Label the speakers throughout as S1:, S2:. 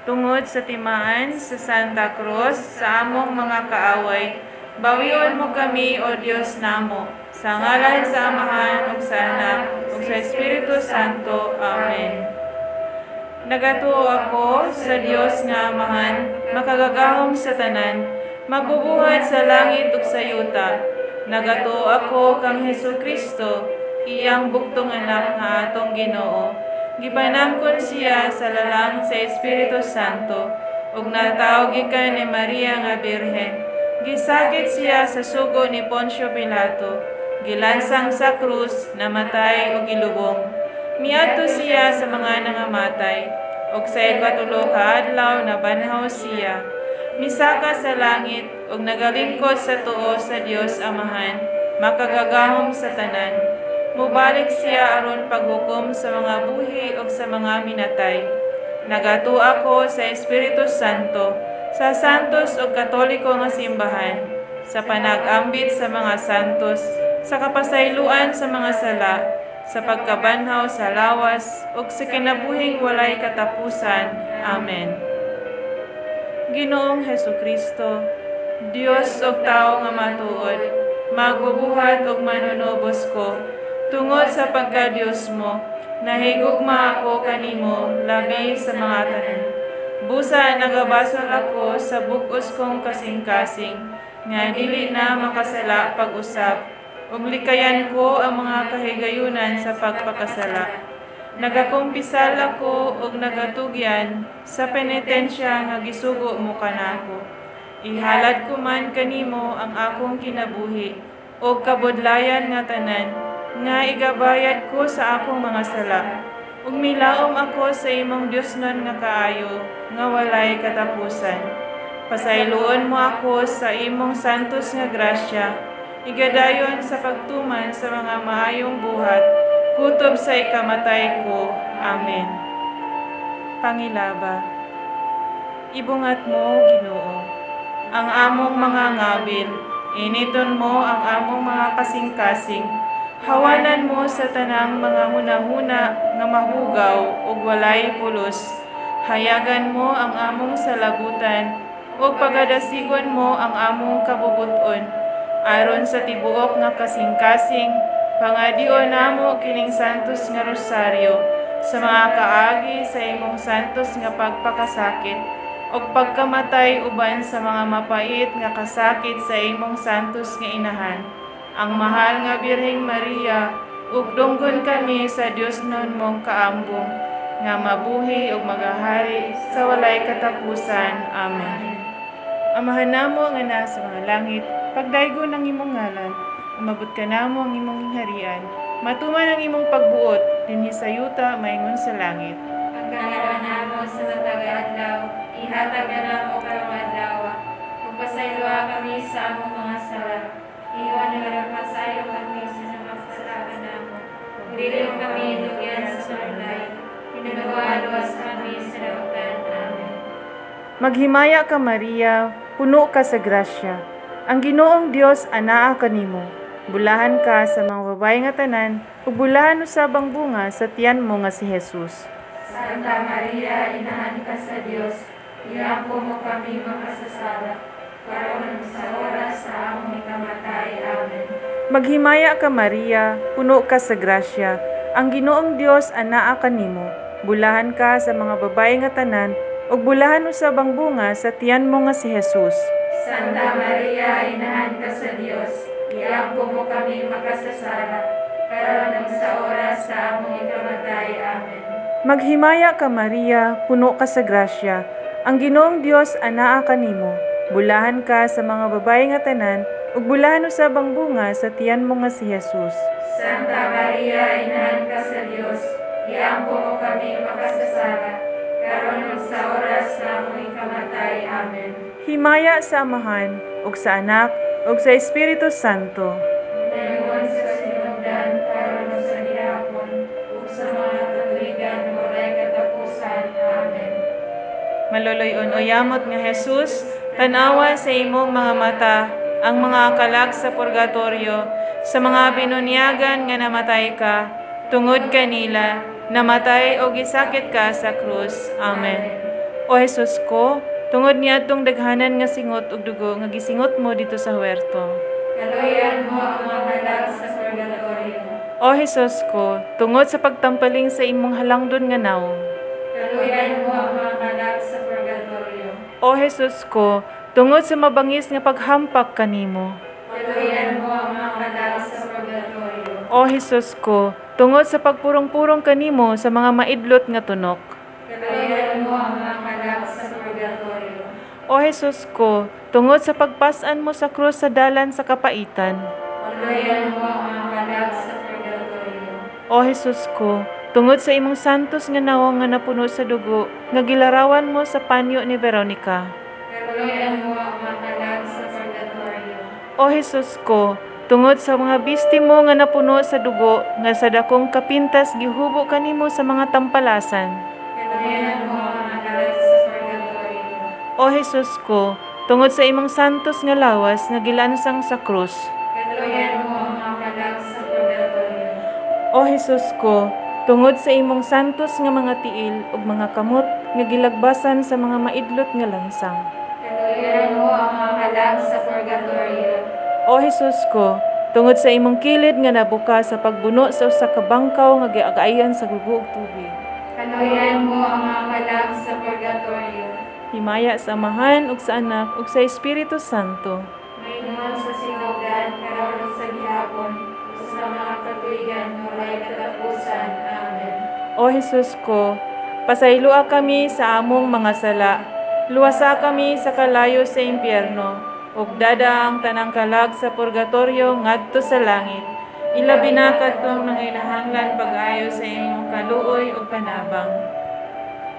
S1: tungod sa timaan sa Santa Cruz sa among mga kaaway. Bawion mo kami, O Dios namo, sa ngalan sa Amahan ug sa Anak ug sa Espiritu Santo. Amen. Nagatuo ako sa Dios nga Amahan, makagagahom sa tanan, magbubuhat sa langit ug sa yuta. Nagatuo ako kang Hesukristo, iyang buktong anak nga atong Ginoo. Gipanamkon siya sa lalang sa Espiritu Santo, ug natawag gikan ni Maria nga Birhen. Gisakit siya sa sugo ni Poncio Pilato, gilansang sa krus, namatay ug gilubong. Miadto siya sa mga nangamatay, ug sa ikatulo ka adlaw nabanhaw siya. Misaka sa langit, ug nagalingkod sa tuo sa Dios Amahan, makagagahom sa tanan. Mubalik siya aron paghukom sa mga buhi ug sa mga minatay. Nagatuo ako sa Espiritu Santo, sa santos ug katoliko nga simbahan, sa panag-ambit sa mga santos, sa kapasayloan sa mga sala, sa pagkabanhaw sa lawas, ug sa kinabuhing walay katapusan. Amen. Ginoong Hesukristo, Dios ug tao nga matuod, magbubuhat ug manunubos ko, tungod sa pagka-Dios mo, nahigugma ako kanimo labi sa mga tanan. Busa nagabasol ako sa bug-os kong kasing-kasing, nga dili na makasala pag-usap, ug likayan ko ang mga kahigayunan sa pagpakasala. Nagakumpisal ako ug nagatugyan sa penitensya nga gisugo mo kanako. Ihalad ko man kanimo ang akong kinabuhi ug kabudlayan nga tanan, nga igabayad ko sa akong mga sala. Ug milaom ako sa imong Diosnon nga kaayo, nga walay katapusan. Pasayloon mo ako sa imong santos nga grasya, igadayon sa pagtuman sa mga maayong buhat, kutob sa ikamatay ko. Amen. Pangilaba. Ibungat mo, Ginoo, ang among mga ngabil, initon mo ang among mga kasing-kasing, hawanan mo sa tanang mga hunahuna nga mahugaw ug walay pulos. Hayagan mo ang among salabutan ug pagadasigon mo ang among kabubuton. Aron sa tibuok nga kasing-kasing, pangadion namo kining santos nga rosaryo sa mga kaagi sa imong santos nga pagpakasakit ug pagkamatay uban sa mga mapait nga kasakit sa imong santos nga inahan, ang mahal nga Birheng Maria, ug dunggon kami sa Diosnon mong kaambong, nga mabuhi ug magahari sa walay katapusan. Amen. Amahan namo nga nasa mga langit, pagdaygo ng imong ngalan, umabot ka namo ang imong harian, matuman ang imong pagbuot, dinhi sa yuta maingon sa langit.
S2: Ang kanaran namo sa matag adlaw, ihatag na namo karong adlaw, ug pasayloa kami sa among mga sala. Iwan na nagpasayo kami sa makasalakan namo. Dili mo kami dugyan sa malay. Pinaluwas kami sa dautan. Amen.
S1: Maghimaya ka, Maria, puno ka sa grasya. Ang Ginoong Dios anaa kanimo. Bulahan ka sa mga babae nga tanan, ug bulahan usab ang bunga sa tiyan mo nga si Jesus.
S2: Santa Maria, inahan ka sa Dios, iampo mo kami makasasala. Karon sa oras sa among ikamatay. Amen.
S1: Maghimaya ka, Maria, puno ka sa grasya. Ang Ginoong Dios anaa kanimo. Bulahan ka sa mga babae nga tanan, ug bulahan usab ang bunga sa tiyan mo nga si Jesus.
S2: Santa Maria, inahan ka sa Dios, iampo mo kami makasasala. Karon sa oras sa among ikamatay. Amen.
S1: Maghimaya ka, Maria, puno ka sa grasya. Ang Ginoong Dios anaa kanimo. Bulahan ka sa mga babae nga tanan, ug bulahan usab ang bunga sa tiyan mo nga si Jesus.
S2: Santa Maria, inahan ka sa Dios, iampo mo kami makasasala. Karon sa oras sa among ikamatay. Amen.
S1: Himaya sa Amahan, ug sa Anak, ug sa Espiritu Santo.
S2: Naingon sa sinugdan, karon sa gihapon, ug sa mga katuigan walay katapusan. Amen.
S1: Maloloy-on o yamot nga Jesus, tanawa sa imong mga mata ang mga kalag sa purgatorio, sa mga binunyagan nga namatay ka, tungod kanila, namatay o gisakit ka sa krus. Amen. O Jesus ko, tungod niadtong daghanan nga singot ug dugo nga gisingot mo dito sa huwerto.
S2: Kaluyan mo ang mga kalag sa purgatorio.
S1: O Jesus ko, tungod sa pagtampaling sa imong halangdon nga nawong.
S2: Kaluyan mo ang mga kalag sa purgatorio.
S1: O Jesus ko, tungod sa mabangis nga paghampak kanimo.
S2: Kaluyan mo ang mga kalag sa purgatorio.
S1: O Jesus ko, tungod sa pagpurong-purong kanimo sa mga maidlot nga tunok.
S2: Kaluyan mo ang mga kalag sa purgatorio.
S1: O Jesus ko, tungod sa pagpasan mo sa krus sa dalan sa kapaitan.
S2: Kaluyan mo ang mga kalag sa purgatorio.
S1: O Jesus ko, tungod sa imong santos nga nawong nga napuno sa dugo, nga gilarawan mo sa panyo ni Veronica.
S2: Kaluyan mo ang mga kalag sa purgatorio.
S1: O Jesus ko, tungod sa mga bisti mo nga napuno sa dugo, nga sa dakong kapintas gihubo kanimo sa mga tampalasan.
S2: Kaluyan mo ang mga kalag sa purgatorio.
S1: O Jesus ko, tungod sa imong santos nga lawas nga gilansang sa krus.
S2: Kaluyan mo ang mga kalag sa purgatorio.
S1: O Jesus ko, tungod sa imong santos nga mga tiil ug mga kamot nga gilagbasan sa mga maidlot nga lansang.
S2: Kaluyan mo ang mga kalag sa purgatorio.
S1: O Jesus ko, tungod sa imong kilid nga nabuka sa pagbuno sa usa ka bangkaw nga giagayan sa gugo ug tubig.
S2: Kaluyan mo ang mga kalag sa purgatorio.
S1: Himaya sa Amahan ug sa Anak ug sa Espiritu Santo.
S2: Mayroon sa sinogan, karon sa gihapon, sa mga katuigan, walay katapusan. Amen.
S1: O Jesus ko, pasayloa kami sa among mga sala. Luwasa kami sa kalayo sa impyerno, ug dada ang tanang kalag sa purgatorio ngadto sa langit. Ilabi na kadtong nanginahanglan pag-ayo sa imong kaluoy ug panabang.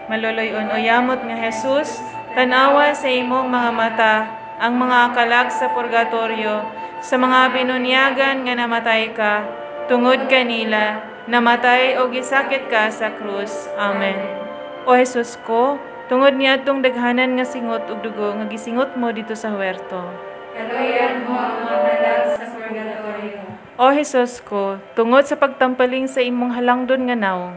S1: Maloloyon o yamot nga Jesus, tanawa sa imong mga mata ang mga kalag sa purgatorio, sa mga binunyagan nga namatay ka, tungod kanila, namatay o gisakit ka sa krus. Amen. O Jesus ko, tungod niadtong daghanan nga singot ug dugo nga gisingot mo dito sa huwerto.
S2: Kaluyan mo ang mga kalag sa purgatorio.
S1: O Jesus ko, tungod sa pagtampaling sa imong halangdon nga nawong.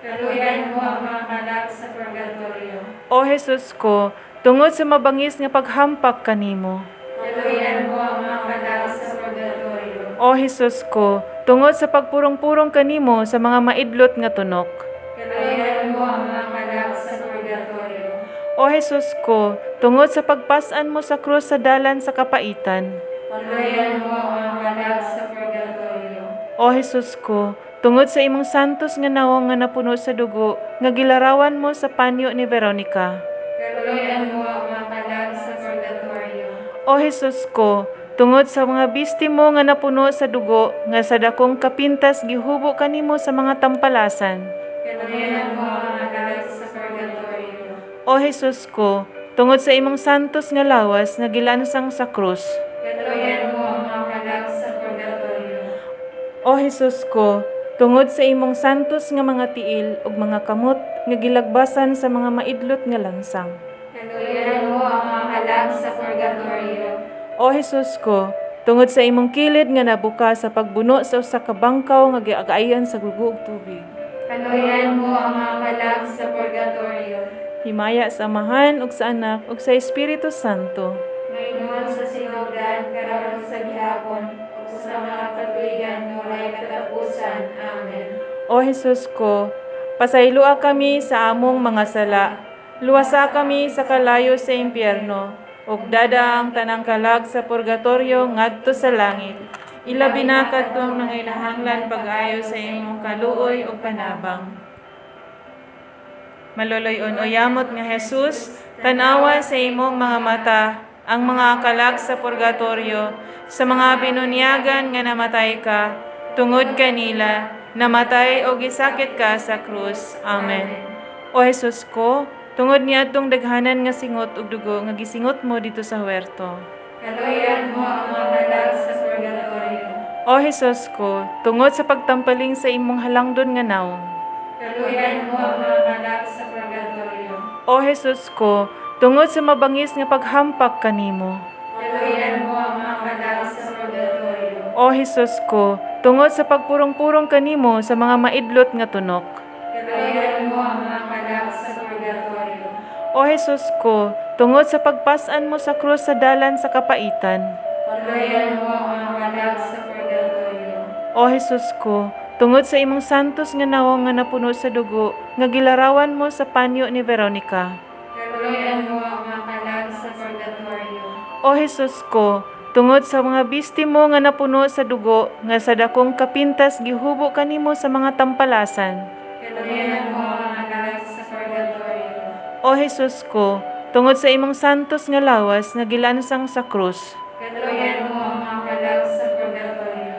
S2: Kaluyan mo ang mga kalag sa purgatorio.
S1: O Jesus ko, tungod sa mabangis nga paghampak kanimo.
S2: Kaluyan mo ang mga kalag sa purgatorio.
S1: O Jesus ko, tungod sa pagpurong-purong kanimo sa mga maidlot nga tunok.
S2: Kaluyan mo ang mga kalag sa purgatorio.
S1: O Jesus ko, tungod sa pagpasan mo sa krus sa dalan sa kapaitan.
S2: Kaluyan mo ang mga kalag sa purgatorio.
S1: O Jesus ko, tungod sa imong santos nga nawong nga napuno sa dugo, nga gilarawan mo sa panyo ni Veronica.
S2: Kaluyan mo ang mga kalag sa purgatorio.
S1: O Jesus ko, tungod sa mga bisti mo nga napuno sa dugo, nga sa dakong kapintas gihubo kanimo sa mga tampalasan.
S2: Kaluyan mo ang mga kalag sa purgatorio.
S1: O Jesus ko, tungod sa imong santos nga lawas nga gilansang sa krus.
S2: Kaluyan mo ang mga kalag sa purgatorio.
S1: O Jesus ko, tungod sa imong santos nga mga tiil ug mga kamot nga gilagbasan sa mga maidlot nga lansang.
S2: Kaluyan mo ang mga kalag sa purgatorio.
S1: O Jesus ko, tungod sa imong kilid nga nabuka sa pagbuno sa usa ka bangkaw nga giagayan sa gugo ug tubig.
S2: Kaluyan mo ang mga kalag sa purgatorio.
S1: Himaya sa Amahan ug sa Anak ug sa Espiritu Santo.
S2: Mayroon sa sinogan, karon sa gihapon, ug sa mga katuigan, walay katapusan. Amen.
S1: O Jesus ko, pasayloa kami sa among mga sala. Luwasa kami sa kalayo sa impyerno, ug dada ang tanang kalag sa purgatorio ngadto sa langit. Ilabi na kadtong nanginahanglan pag-ayo sa imong kaluoy ug panabang. Maloloyon o yamot nga Jesus, tanawa sa imong mga mata ang mga kalag sa purgatorio, sa mga binunyagan nga namatay ka, tungod kanila, namatay o gisakit ka sa krus. Amen. O Jesus ko, tungod niadtong daghanan nga singot ug dugo nga gisingot mo dito sa huwerto.
S2: Kaluyan mo ang mga kalag sa purgatorio.
S1: O Jesus ko, tungod sa pagtampaling sa imong halangdon nga nawong.
S2: Kaluyan mo ang mga kalag sa purgatorio.
S1: O Jesus ko, tungod sa mabangis nga paghampak kanimo.
S2: Kaluyan mo ang mga kalag sa purgatorio.
S1: O Jesus ko, tungod sa pagpurong-purong kanimo sa mga maidlot nga tunok.
S2: Kaluyan mo ang mga kalag sa purgatorio.
S1: O Jesus ko, tungod sa pagpasan mo sa krus sa dalan sa kapaitan.
S2: Paluyan mo ang kalag sa purgatorio.
S1: O Jesus ko, tungod sa imong santos nga nawong nga napuno sa dugo, nga gilarawan mo sa panyo ni Veronica.
S2: Paluyan mo ang kalag sa purgatorio.
S1: O Jesus ko, tungod sa mga bistimo nga napuno sa dugo, nga sa dakong kapintas gihubo kanimo sa mga tampalasan.
S2: Paluyan mo ang kalag sa purgatorio.
S1: O Jesus ko, tungod sa imong santos nga lawas nga gilansang sa krus.
S2: Paluyan mo ang kalag sa purgatorio.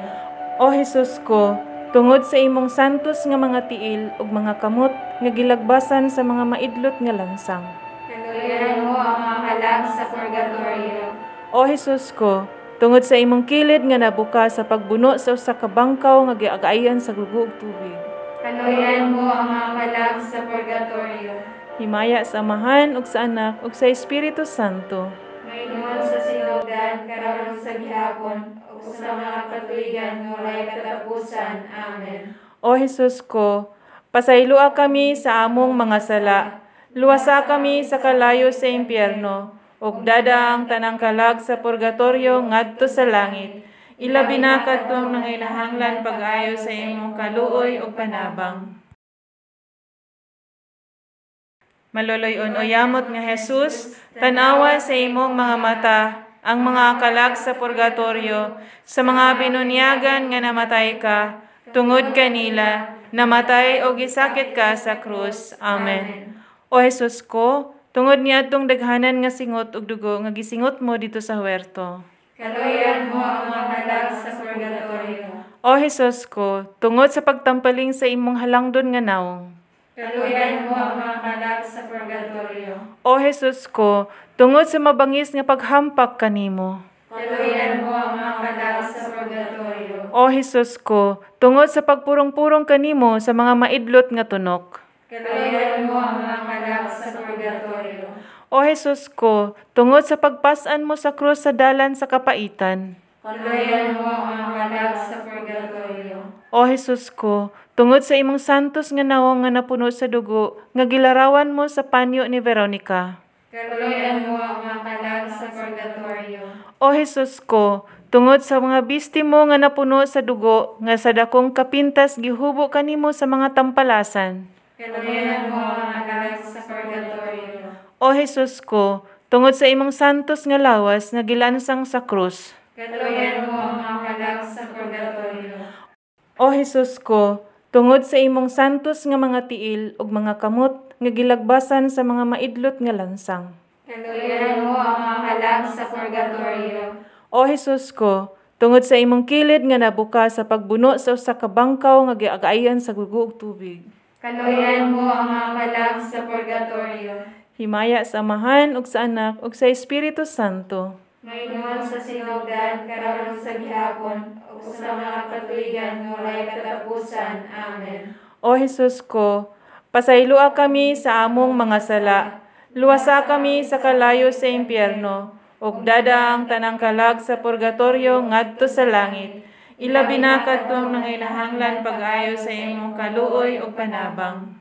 S1: O Jesus ko, tungod sa imong santos nga mga tiil ug mga kamot nga gilagbasan sa mga maidlot nga lansang.
S2: Paluyan mo ang kalag sa purgatorio.
S1: O Jesus ko, tungod sa imong kilid nga nabuka sa pagbuno sa usa ka bangkaw nga giagayan sa gugo ug tubig.
S2: Paluyan mo ang kalag sa purgatorio.
S1: Himaya sa Amahan ug sa Anak ug sa Espiritu Santo.
S2: Ngayon sa sinugdan, karon sa gihapon, ug sa mga patuigan nga walay katapusan. Amen.
S1: O Jesus ko, pasaylua kami sa among mga sala. Luwasa kami sa kalayo sa impyerno, ug dada ang tanang kalag sa purgatorio ngadto sa langit. Ilabi na kadtong nanginahanglan pag-ayo sa imong kaluoy ug panabang. Maloloy-on o yamot nga Jesus, tanawa sa imong mga mata ang mga kalag sa purgatorio, sa mga binunyagan nga namatay ka, tungod kanila, namatay o gisakit ka sa krus. Amen. O Jesus ko, tungod niadtong daghanan nga singot ug dugo nga gisingot mo dito sa huwerto.
S2: Kaluyan mo ang mga kalag sa purgatorio.
S1: O Jesus ko, tungod sa pagtampaling sa imong halangdon nga nawong.
S2: Kaluyan mo ang mga kalag sa purgatorio.
S1: O Jesus ko, tungod sa mabangis nga paghampak kanimo.
S2: Kaluyan mo ang mga kalag sa purgatorio.
S1: O Jesus ko, tungod sa pagpurong-purong kanimo sa mga maidlot nga tunok.
S2: Kaluyan mo ang mga kalag sa purgatorio.
S1: O Jesus ko, tungod sa pagpasan mo sa krus sa dalan sa kapaitan.
S2: Kaluyan mo ang kalag sa purgatorio.
S1: O Jesus ko, tungod sa imong santos nga nawong nga napuno sa dugo, nga gilarawan mo sa panyo ni Veronica.
S2: Kaluyan mo ang mga kalag sa purgatorio.
S1: O Jesus ko, tungod sa mga bistimo nga napuno sa dugo, nga sa dakong kapintas gihubo kanimo sa mga tampalasan.
S2: Kaluyan mo ang mga kalag sa purgatorio.
S1: O Jesus ko, tungod sa imong santos nga lawas nga gilansang sa krus.
S2: Kaluyan mo ang mga kalag sa purgatorio.
S1: O Jesus ko, tungod sa imong santos nga mga tiil ug mga kamot nga gilagbasan sa mga maidlot nga lansang.
S2: Kaluyan mo ang mga kalag sa purgatorio.
S1: O Jesus ko, tungod sa imong kilid nga nabuka sa pagbuno sa usa ka bangkaw nga giagayan sa gugo ug tubig.
S2: Kaluyan mo ang mga kalag sa purgatorio.
S1: Himaya sa Amahan ug sa Anak ug sa Espiritu Santo.
S2: Ngayon sa sinugdan, karon sa gihapon, ug sa mga patuigan nga walay katapusan. Amen.
S1: O Jesus ko, pasaylua kami sa among mga sala. Luwasa kami sa kalayo sa impyerno, ug dada ang tanang kalag sa purgatorio ngadto sa langit. Ilabi na kadtong nanginahanglan pag-ayo sa imong kaluoy ug panabang.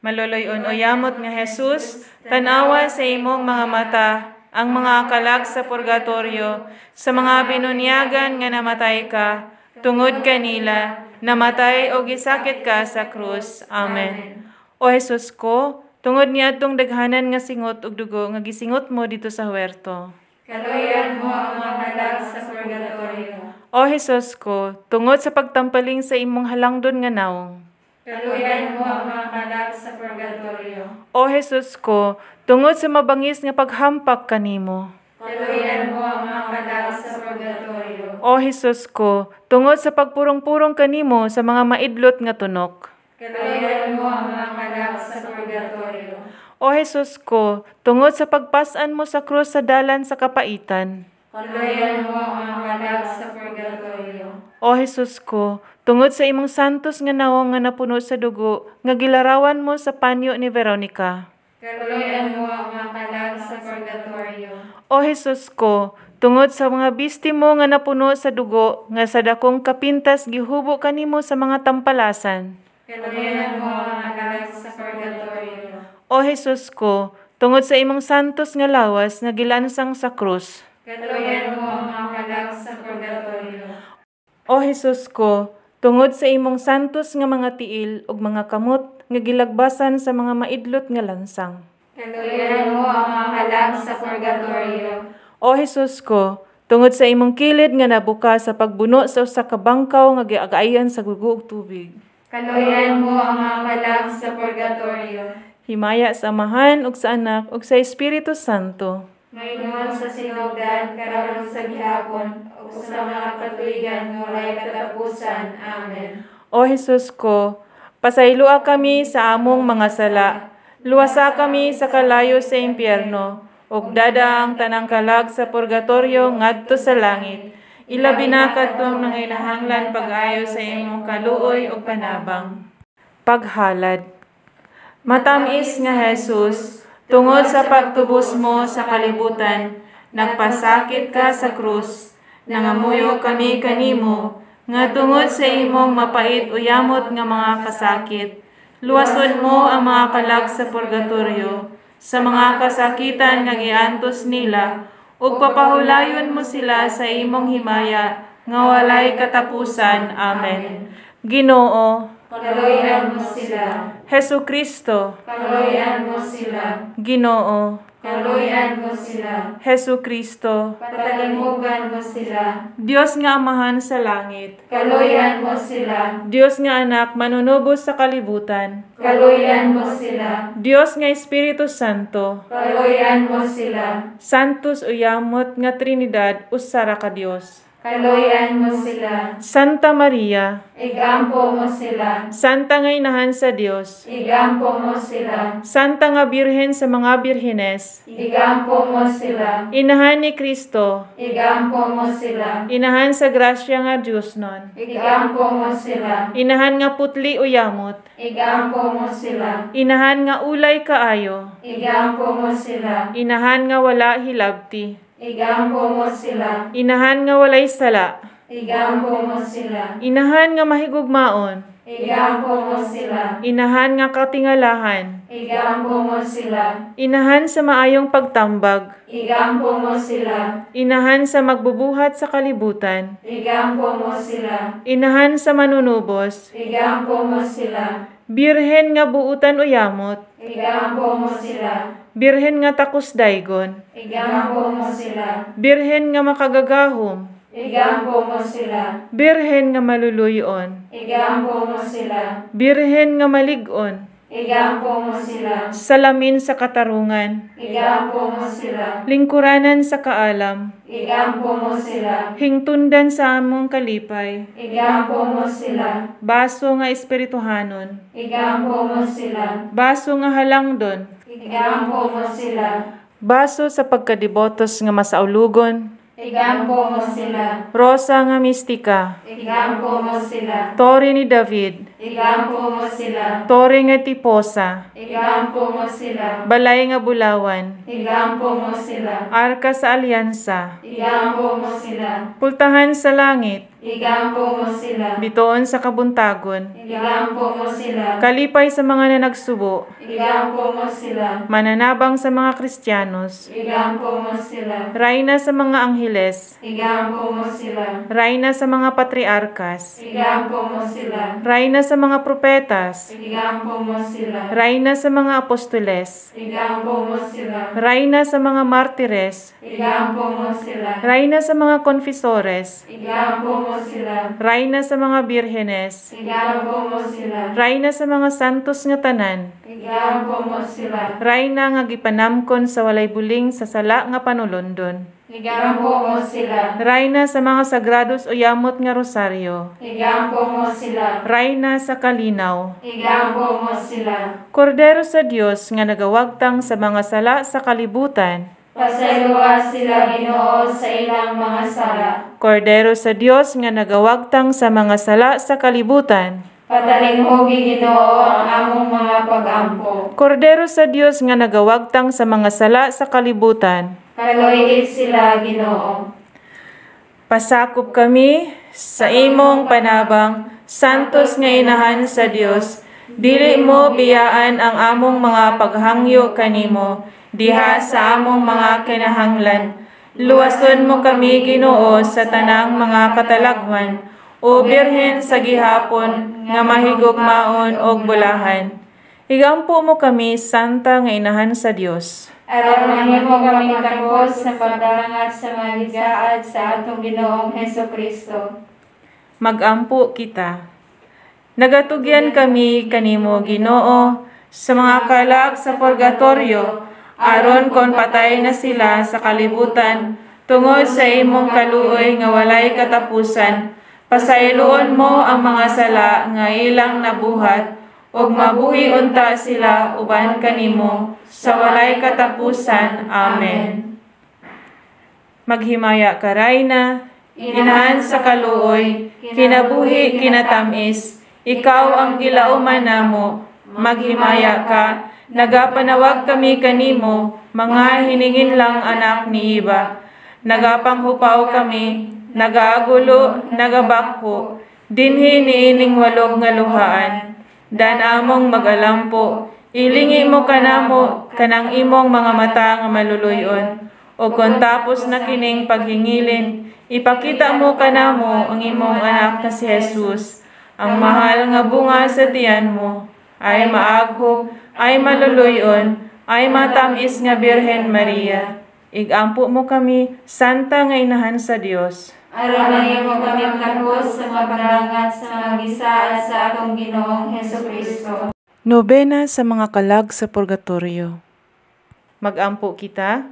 S1: Maloloy-on o yamot nga Jesus, tanawa sa imong mga mata ang mga kalag sa purgatorio, sa mga binunyagan nga namatay ka, tungod kanila, namatay o gisakit ka sa krus. Amen. O Jesus ko, tungod niadtong daghanan nga singot ug dugo nga gisingot mo dito sa huwerto.
S2: Kaluyan mo ang mga kalag sa purgatorio.
S1: O Jesus ko, tungod sa pagtampaling sa imong halangdon nga nawong.
S2: Kaluyan mo ang mga kalag sa purgatorio.
S1: O Jesus ko, tungod sa mabangis nga paghampak kanimo.
S2: Kaluyan mo ang mga kalag sa purgatorio.
S1: O Jesus ko, tungod sa pagpurong-purong kanimo sa mga maidlot nga tunok.
S2: Kaluyan mo ang mga kalag sa purgatorio.
S1: O Jesus ko, tungod sa pagpasan mo sa krus sa dalan sa kapaitan.
S2: Kaluyan mo ang kalag sa purgatorio.
S1: O Jesus ko, tungod sa imong santos nga nawong nga napuno sa dugo, nga gilarawan mo sa panyo ni Veronica.
S2: Kaluyan mo ang mga kalag sa purgatorio.
S1: O Jesus ko, tungod sa mga bistimo nga napuno sa dugo, nga sa dakong kapintas gihubo kanimo sa mga tampalasan.
S2: Kaluyan mo ang mga kalag sa purgatorio.
S1: O Jesus ko, tungod sa imong santos nga lawas nga gilansang sa krus.
S2: Kaluyan mo ang mga kalag sa purgatorio.
S1: O Jesus ko, tungod sa imong santos nga mga tiil ug mga kamot nga gilagbasan sa mga maidlot nga lansang.
S2: Kaluyan mo ang mga kalag sa purgatorio.
S1: O Jesus ko, tungod sa imong kilid nga nabuka sa pagbuno sa usa ka bangkaw nga giagayan sa gugo ug tubig.
S2: Kaluyan mo ang mga kalag sa purgatorio.
S1: Himaya sa Amahan ug sa Anak ug sa Espiritu Santo.
S2: Mayroon sa sinugdan, karon sa gihapon, ug sa mga katuigan nga walay katapusan. Amen.
S1: O Jesus ko, pasaylua kami sa among mga sala, luwasa kami sa kalayo sa impyerno, ug dada ang tanang kalag sa purgatorio ngadto sa langit. Ilabi na kadtong nanginahanglan pag-ayo sa imong kaluoy ug panabang. Paghalad. Matamis nga Jesus, tungod sa pagtubos mo sa kalibutan, nagpasakit ka sa krus, nangamuyo kami kanimo, nga tungod sa imong mapait uyamot nga mga kasakit, luwason mo ang mga kalag sa purgatorio, sa mga kasakitan nga giantos nila, ug papahulayon mo sila sa imong himaya, nga walay katapusan. Amen. Ginoo,
S2: Kaluyan mo sila.
S1: Hesukristo,
S2: Kaluyan mo sila.
S1: Ginoo,
S2: Kaluyan mo sila.
S1: Hesukristo,
S2: Patalimugan mo sila.
S1: Dios nga Amahan sa langit,
S2: Kaluyan mo sila.
S1: Dios nga Anak manunubos sa kalibutan,
S2: Kaluyan mo sila.
S1: Dios nga Espiritu Santo,
S2: Kaluyan mo sila.
S1: Santos uyamot nga Trinidad usara ka Dios.
S2: Kaluyan mo sila.
S1: Santa Maria,
S2: Igampo mo sila.
S1: Santa nga Inahan sa Dios,
S2: Igampo mo sila.
S1: Santa nga Birhen sa mga birhenes,
S2: Igampo mo sila.
S1: Inahan ni Kristo,
S2: Igampo mo sila.
S1: Inahan sa grasya nga Diyos nun,
S2: Igampo mo sila.
S1: Inahan nga putli uyamot,
S2: Igampo mo sila.
S1: Inahan nga ulay kaayo,
S2: Igampo mo sila.
S1: Inahan nga wala hilabti,
S2: Igampo mo sila.
S1: Inahan nga walay sala,
S2: Igampo mo sila.
S1: Inahan nga mahigugmaon,
S2: Igampo mo sila.
S1: Inahan nga katingalahan,
S2: Igampo mo sila.
S1: Inahan sa maayong pagtambag,
S2: Igampo mo sila.
S1: Inahan sa magbubuhat sa kalibutan,
S2: Igampo mo sila.
S1: Inahan sa manunubos,
S2: Igampo mo sila.
S1: Birhen nga buutan uyamot,
S2: Igampo mo sila.
S1: Birhen nga takus daygon,
S2: Igampo mo sila.
S1: Birhen nga makagagahom,
S2: Igampo mo sila.
S1: Birhen nga maluluyon,
S2: Igampo mo sila.
S1: Birhen nga malig-on,
S2: Igampo mo sila.
S1: salamin sa katarungan,
S2: Igampo mo sila.
S1: lingkuranan sa kaalam,
S2: Igampo mo sila.
S1: hingtundan sa among kalipay,
S2: Igampo mo sila.
S1: baso nga espirituhanon,
S2: Igampo mo sila.
S1: baso nga halangdon,
S2: Igampo mo sila.
S1: baso sa pagkadibotos nga masaulugon,
S2: Igampo mo sila.
S1: rosa nga mistika,
S2: Igampo mo sila.
S1: tore ni David,
S2: Igampo mo sila.
S1: tore nga tiposa,
S2: Igampo mo sila.
S1: balay nga bulawan,
S2: Igampo mo sila.
S1: arka sa alyansa,
S2: Igampo mo sila.
S1: pultahan sa langit,
S2: Igampo mo sila.
S1: bitoon sa kabuntagon,
S2: Igampo mo sila.
S1: kalipay sa mga nanagsubo,
S2: Igampo mo sila.
S1: mananabang sa mga Kristiyanos,
S2: Igampo mo sila.
S1: rayna sa mga angheles,
S2: Igampo mo sila.
S1: rayna sa mga patriarkas,
S2: Igampo mo sila.
S1: rayna sa mga propetas,
S2: Igampo mo sila.
S1: rayna sa mga apostoles,
S2: Igampo mo sila.
S1: rayna sa mga martires,
S2: Igampo mo sila.
S1: rayna sa mga konfesores,
S2: Igampo mo sila.
S1: rayna sa mga birhenes,
S2: Igampo mo sila.
S1: rayna sa mga santos nga tanan,
S2: Igampo mo sila.
S1: rayna nga gipanamkon sa walay buling sa sala nga panulondon,
S2: Igampo mo sila.
S1: rayna sa mga sagrados o yamot nga rosaryo,
S2: Igampo mo sila.
S1: rayna sa kalinaw,
S2: Igampo mo sila.
S1: Kordero sa Dios nga nagawagtang sa mga sala sa kalibutan,
S2: Pasayloa sila Ginoo sa ilang mga sala.
S1: Kordero sa Dios nga nagawagtang sa mga sala sa kalibutan,
S2: Patalinghogi Ginoo ang among mga pag-ampo.
S1: Kordero sa Dios nga nagawagtang sa mga sala sa kalibutan,
S2: Kaloy sila Ginoo.
S1: pasakop kami sa imong panabang santos nga inahan sa Dios, dili mo biyaan ang among mga paghangyo kanimo, diha sa among mga kinahanglan. Luwason mo kami, Ginoo, sa tanang mga katalagman, o Birhen sa gihapon nga mahigugmaon og bulahan. Igampo mo kami, Santa nga inahan sa Dios.
S2: Aron mahimo kami takos sa pagdangat sa mga gisaad sa atong Ginoong Hesukristo.
S1: Magampo kita. Nagatugyan kami kanimo, Ginoo, sa mga kalag sa purgatorio, aron kon patay na sila sa kalibutan, tungod sa imong kaluoy nga walay katapusan. Pasayloon mo ang mga sala nga ilang nabuhat, ug mabuhi unta sila uban kanimo sa walay katapusan. Amen. Maghimaya ka, Rayna, inahan sa kaluoy, kinabuhi kinatamis, ikaw ang gilauman namo. Maghimaya ka, nagapanawag kami kanimo, mga hiningin lang anak ni iba. Nagapanghupaw kami, nagaagulo, nagabakho, dinhi niining walog nga luhaan. Dan among magalampo, ilingi mo kanamo kanang imong mga mata nga maluluyon. O kung tapos na kining paghingilin, ipakita mo kanamo ang imong anak na si Jesus. Ang mahal nga bunga sa tiyan mo, ay maaghop, ay maluluyon, ay matamis nga Birhen Maria. Igampo mo kami, Santa nga inahan sa Dios.
S2: Aron mahimo kami takos sa mga pagdangat sa mga gisaad sa atong Ginoong Hesukristo.
S1: Nobena sa mga kalag sa purgatorio. Magampo kita.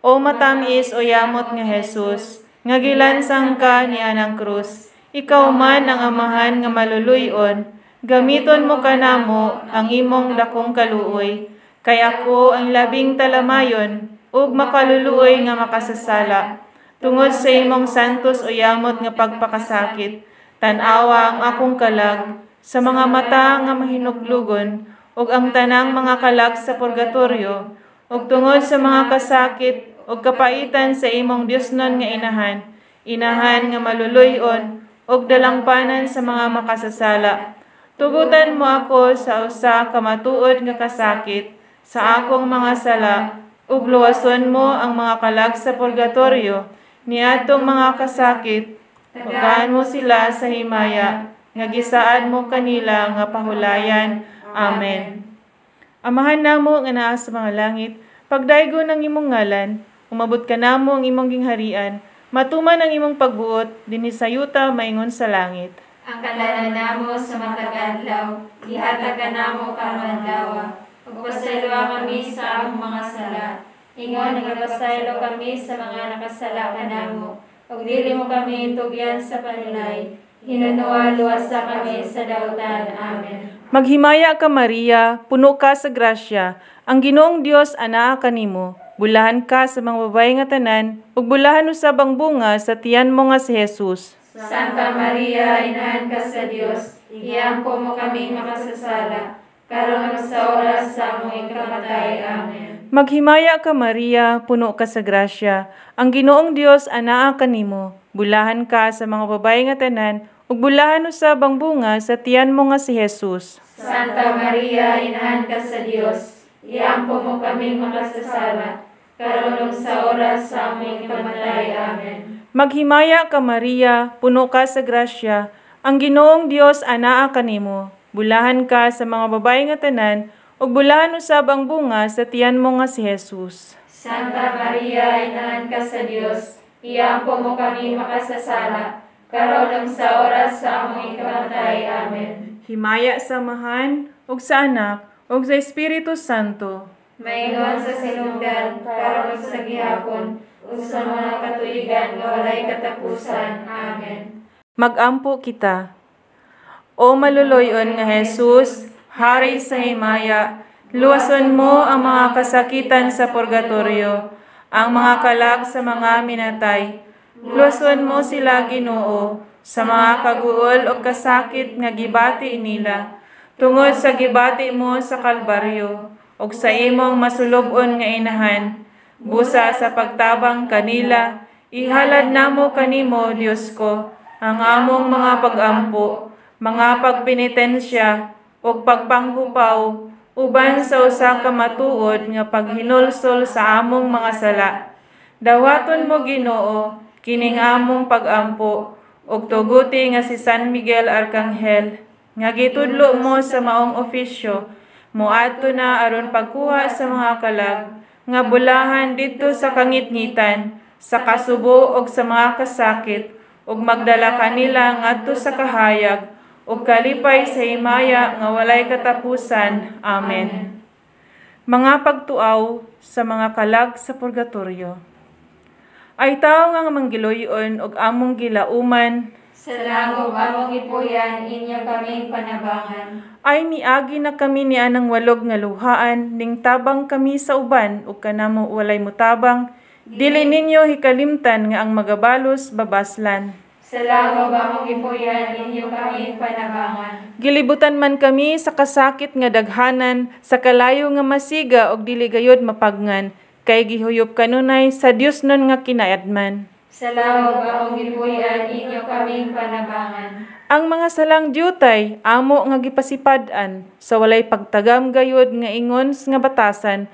S1: O matamis o yamot nga Jesus, nga gilansang ka ni anang krus, ikaw man ang amahan nga maluluyon, gamiton mo kanamo ang imong dakong kaluoy, kay ako ang labing talamayon, ug makaluluoy nga makasasala. Tungod sa imong santos o yamot nga pagpakasakit, tanawa ang akong kalag, sa mga mata nga mahinuglugon, ug ang tanang mga kalag sa purgatorio, ug tungod sa mga kasakit, ug kapaitan sa imong Diosnon nga inahan nga maluluyon, ug dalangpanan sa mga makasasala. Tugutan mo ako sa usa ka matuod nga kasakit, sa akong mga sala, ug luwason mo ang mga kalag sa purgatorio, niadtong mga kasakit, pagkaan mo sila sa himaya, nga gisaad mo kanila nga pahulayan. Amen. Amahan namo nga naa sa mga langit, pagdaygo ng imong ngalan, umabot ka namo ang imong gingharian, matuman ang imong pagbuot, dinhi sa yuta maingon sa langit.
S2: Ang kalanan namo sa matag adlaw, ihatag ka namo karong adlaw, ug pasayloa kami sa among mga sala. Ingon nagapasaylo kami sa mga nakasala kanamo, ug dili mo kami itugyan sa panulay. Hinunuwa luwasa kami sa dautan. Amen.
S1: Maghimaya ka, Maria, puno ka sa grasya, ang Ginoong Dios anaa kanimo. Bulahan ka sa mga babae nga tanan, ug bulahan usab ang bunga sa tiyan mo nga si Jesus.
S2: Santa Maria, inahan ka sa Dios, iampo mo kami makasasala, karon ug sa oras sa among ikamatay. Amen.
S1: Maghimaya ka, Maria, puno ka sa grasya, ang Ginoong Dios anaa kanimo. Bulahan ka sa mga babae nga tanan, ug bulahan usab ang bunga sa tiyan mo nga si Jesus.
S2: Santa Maria, inahan ka sa Dios, iampo mo kami makasasala, karon ug sa oras sa among ikamatay. Amen.
S1: Maghimaya ka, Maria, puno ka sa grasya, ang Ginoong Dios anaa kanimo. Bulahan ka sa mga babae nga tanan, ug bulahan usab ang bunga sa tiyan mo nga si Jesus.
S2: Santa Maria, inahan ka sa Dios, iampo mo kami makasasala, karon ug sa oras sa among ikamatay. Amen.
S1: Himaya sa Amahan, ug sa Anak, ug sa Espiritu Santo.
S2: Maingon sa sinugdan, karon ug sa gihapon, ug sa mga katuigan nga walay katapusan. Amen.
S1: Magampo kita. O maluluyon nga Jesus, Hari sa himaya, luwason mo ang mga kasakitan sa purgatorio, ang mga kalag sa mga minatay. Luwason mo sila, Ginoo, sa mga kaguol o kasakit nga gibati nila, tungod sa gibati mo sa Kalbaryo, o sa imong masulubon nga inahan, busa sa pagtabang kanila, ihalad namo kanimo, Dios ko, ang among mga pag-ampo, mga pagpenitensya ug pagpanghupaw uban sa usa ka matuod nga paghinulsol sa among mga sala. Dawaton mo Ginoo kining among pag-ampo ug tuguti nga si San Miguel Arcangel nga gitudlo mo sa maong ofisyo moadto na aron pagkuha sa mga kalag nga bulahan didto sa kangitngitan, sa kasubo ug sa mga kasakit ug magdala kanila ngadto sa kahayag ug kalipay sa himaya nga walay katapusan. Amen. Mga pagtuaw sa mga kalag sa purgatorio. Ay tao nga manggiloyon og among gilauman,
S2: sa langog among ipuyan, inyo kaming panabangan.
S1: ay miagi na kami ni anang walog nga luhaan, ning tabang kami sa uban, ug kanamo walay mutabang, dili ninyo hikalimtan nga ang magabalos babaslan.
S2: Sa langog among ipuyan, inyo kaming panabangan.
S1: Gilibutan man kami sa kasakit nga daghanan, sa kalayo nga masiga og dili gayud mapagngan, kay gihuyop kanunay sa Dios nun nga kinayadman.
S2: Sa langog among ipuyan, inyo kaming panabangan.
S1: Ang mga salang diyutay, amo nga gipasipad-an, sa walay pagtagam gayud nga ingon nga batasan,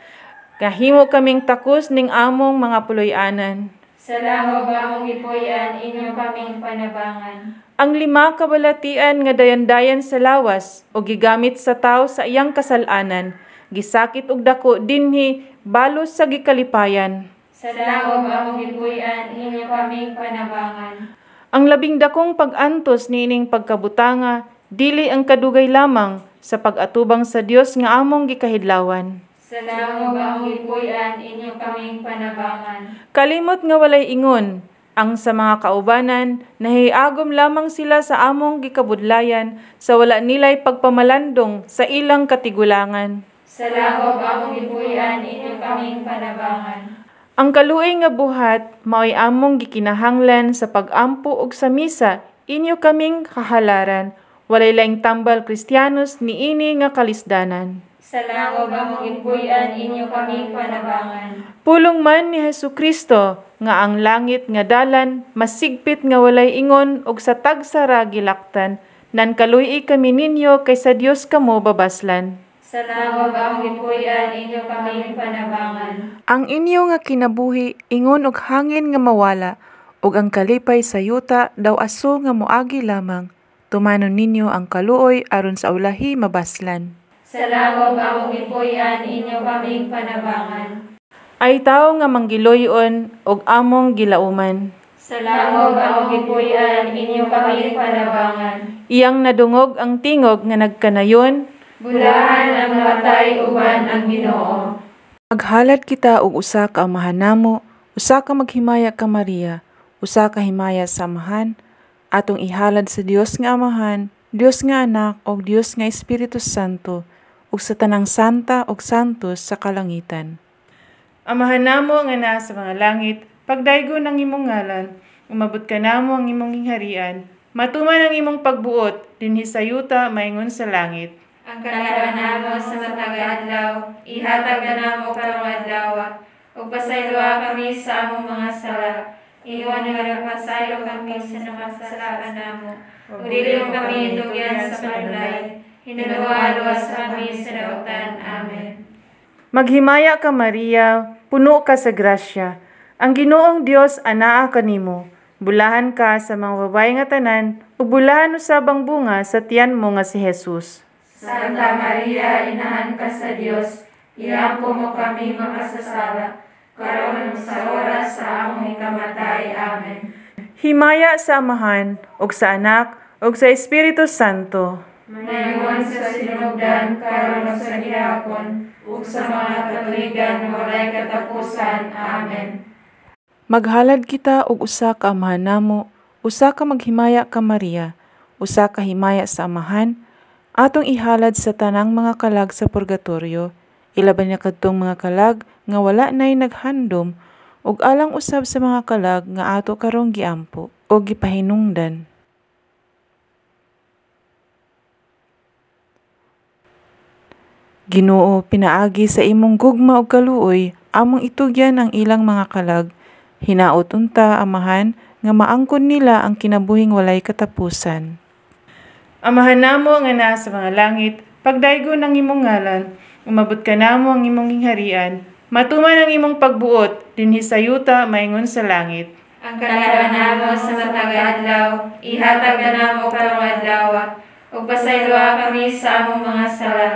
S1: kahimo kaming takos ning among mga puloy-anan.
S2: Sa langog among ipuyan, inyo kaming panabangan.
S1: Ang 5 kabalatian nga dayan-dayan sa lawas, o gigamit sa tao sa iyang kasalanan, gisakit og dako dinhi balos sa gikalipayan.
S2: Sa langog among ipuyan, inyo kaming panabangan.
S1: Ang 12 pag-antos niining pagkabutanga, dili ang kadugay lamang sa pag-atubang sa Dios nga among gikahidlawan.
S2: Sa langog among ipuyan, inyo kaming panabangan.
S1: Kalimot nga walay ingon, ang sa mga kaubanan, nahiagom lamang sila sa among gikabudlayan, sa wala nilay pagpamalandong sa ilang katigulangan.
S2: Sa langog among ipuyan, inyo kaming panabangan.
S1: Ang kaluoy nga buhat, mao'y among gikinahanglan sa pag-ampo ug sa misa, inyo kaming kahalaran, walay laing tambal Kristiyanos niini nga kalisdanan.
S2: Sa langog among ipuyan, inyo kaming panabangan.
S1: Pulong man ni Hesukristo, nga ang langit nga dalan, masigpit nga walay ingon ug sa tagsara gilaktan, nan kaluoy kami ninyo kay sa Dios kamo babaslan.
S2: Sa langog among ipuyan, inyo kaming panabangan.
S1: Ang inyo nga kinabuhi, ingon og hangin nga mawala, ug ang kalipay sa yuta daw aso nga moagi lamang. Tumanon ninyo ang kaluoy aron sa ulahi mabaslan.
S2: Sa langog among ipuyan, inyo kaming panabangan.
S1: Ay tao nga manggiloyon og among gilauman.
S2: Sa langog among ipuyan, inyo kaming panabangan.
S1: Iyang nadungog ang tingog nga nagkanayon,
S2: bulahan ang matay uban ang Ginoo.
S1: Maghalad kita og usa ka amahan namo, usa ka maghimaya ka Maria, usa ka himaya sa amahan, atong ihalad sa Dios nga Amahan, Dios nga Anak ug Dios nga Espiritu Santo, ug sa tanang santa ug santos sa kalangitan. Amahan namo nga naa sa mga langit, pagdaygo ng imong ngalan, umabot ka namo ang imong hingharian, matuman ang imong pagbuot dinhi sa yuta maingon sa langit.
S2: Ang kalahatan namo sa matag adlaw, ihatag na namo karong adlaw, ug pasayloa kami sa among mga sala. Iwan nga pasaylo kami sa nakasalaan namo. Ug dili kami tugyan sa panlay. Hinuluwa-luwas kami sa dautan. Amen.
S1: Maghimaya ka Maria, puno ka sa grasya. Ang Ginoong Dios anaa kanimo. Bulahan ka sa mga babae nga tanan, ug bulahan usabang bunga sa tiyan mo nga si Jesus.
S2: Santa Maria, inahan ka sa Dios, iampo mo kami makasasala, karon sa oras sa among ikamatay. Amen.
S1: Himaya sa Amahan, ug sa Anak, ug sa Espiritu Santo.
S2: Mayroon sa sinugdan, karon sa gihapon, ug sa mga katuigan walay katapusan. Amen.
S1: Maghalad kita og usa ka amahan namo, usa ka maghimaya ka Maria, usa ka himaya sa Amahan, atong ihalad sa tanang mga kalag sa purgatorio, ilaban niya kadtong mga kalag nga wala nay naghandom, ug alang usab sa mga kalag nga ato karong giampo o gipahinungdan. Ginoo, pinaagi sa imong gugma ug kaluoy, among itugyan ang ilang mga kalag, hinaot unta Amahan nga maangkon nila ang kinabuhing walay katapusan. Amahan namo nga naa sa mga langit, pagdaygo ng imong ngalan, umabot ka namo ang imong gingharian, matuman ang imong pagbuot, dinhi sa yuta maingon sa langit.
S2: Ang kanilang namo sa matag adlaw, ihatag na namo karong adlaw, ug pasayloa kami sa among mga sala.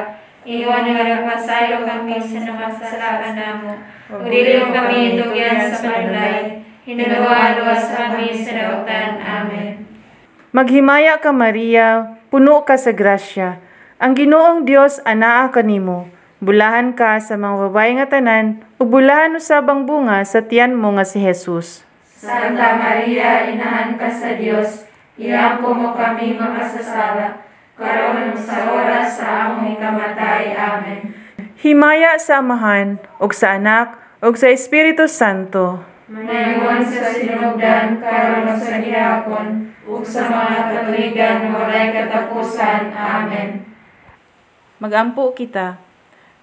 S2: Iwan nga nagpasaylo kami sa nakasalaan namo. Ug dili mo kami itugyan sa panulay, hinaluwa-luwas kami sa dautan. Amen.
S1: Maghimaya ka Maria, puno ka sa grasya. Ang Ginoong Dios anaa kanimo. Bulahan ka sa mga babae nga tanan, ug bulahan usabang bunga sa tiyan mo nga si Jesus.
S2: Santa Maria, inahan ka sa Dios, iampo mo kami makasasala, karon sa oras sa among ikamatay. Amen.
S1: Himaya sa Amahan, ug sa Anak, ug sa Espiritu Santo.
S2: Mayroon sa sinugdan, karon sa gihapon, ug sa mga katuigan walay katapusan. Amen.
S1: Magampo kita.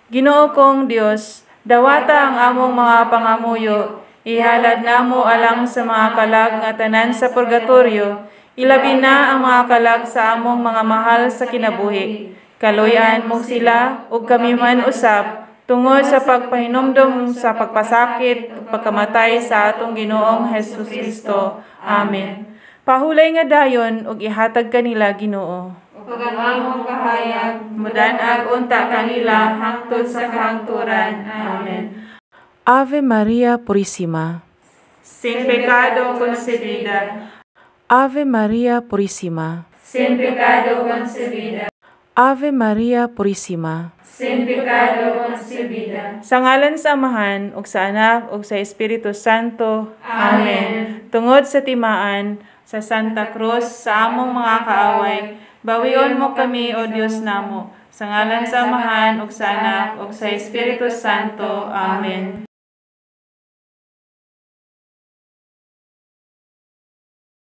S1: Ginoo kong Dios, dawata ang among mga pangamuyo, ihalad namo alang sa mga kalag nga tanan sa purgatorio, ilabi na ang mga kalag sa among mga mahal sa kinabuhi. Kaluyan mo sila, ug kami man usab, tungod sa pagpahinumdum sa pagpasakit ug pagkamatay sa atong Ginoong Hesus Kristo. Amen. Pahulay nga dayon ug ihatag kanila Ginoo.
S2: Ug ang among kahayag,
S1: Mudan-ag unta kanila hangtod sa kahangturan. Amen. Ave Maria Purísima. Sin pecado concebida. Ave Maria Purísima.
S2: sin pecado concebida,
S1: Ave Maria Purísima.
S2: sin pecado concebida.
S1: Sa ngalan sa Amahan, ug sa Anak, ug sa Espiritu Santo. Amen. Tungod sa timaan, sa Santa Cruz, sa among mga kaaway, bawion mo kami, O Dios namo. Sa ngalan sa Amahan, ug sa Anak, ug sa Espiritu Santo. Amen.